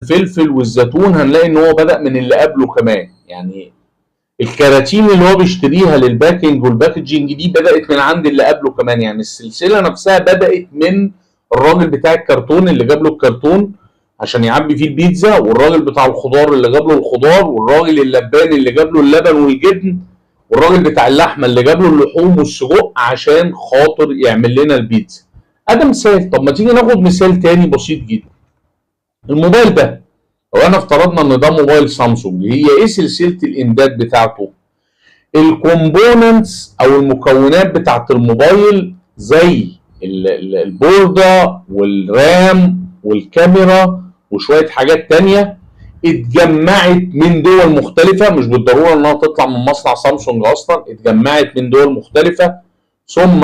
الفلفل والزيتون هنلاقي ان هو بدأ من اللي قبله كمان. يعني الكراتين اللي هو بيشتريها للباكينج والباكجينج دي بدأت من عند اللي قبله كمان. يعني السلسلة نفسها بدأت من الراجل بتاع الكرتون اللي جاب له الكرتون عشان يعبي فيه البيتزا، والراجل بتاع الخضار اللي جاب له الخضار، والراجل اللبان اللي جاب له اللبن والجبن، والراجل بتاع اللحمه اللي جاب له اللحوم والسجق عشان خاطر يعمل لنا البيتزا. ده مثال. طب ما تيجي ناخد مثال تاني بسيط جدا. الموبايل ده لو انا افترضنا ان ده موبايل سامسونج، هي ايه سلسله الامداد بتاعته؟ الكومبوننتس او المكونات بتاعت الموبايل زي البوردة والرام والكاميرا وشوية حاجات تانية اتجمعت من دول مختلفة، مش بالضرورة انها تطلع من مصنع سامسونج اصلا، اتجمعت من دول مختلفة ثم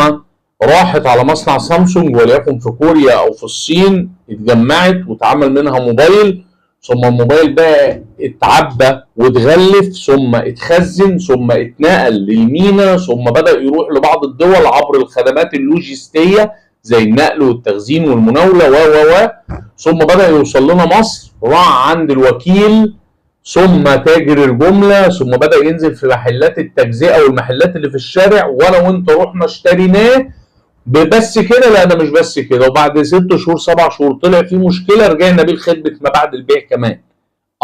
راحت على مصنع سامسونج وليكن في كوريا او في الصين، اتجمعت واتعمل منها موبايل، ثم الموبايل ده اتعبى واتغلف ثم اتخزن ثم اتنقل للمينا ثم بدأ يروح لبعض الدول عبر الخدمات اللوجستية زي النقل والتخزين والمناولة و ثم بدأ يوصل لنا مصر، راح عند الوكيل ثم تاجر الجملة ثم بدأ ينزل في محلات التجزئة والمحلات اللي في الشارع، وانا وانت رحنا اشتريناه. بس كده؟ لا ده مش بس كده، وبعد 6 شهور 7 شهور طلع في مشكله رجعنا بيه لخدمه ما بعد البيع كمان.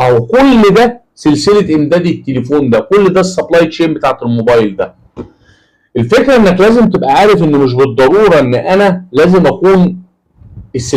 او كل ده سلسله امداد التليفون ده، كل ده السبلاي تشين بتاعت الموبايل ده. الفكره انك لازم تبقى عارف ان مش بالضروره ان انا لازم اكون السلسله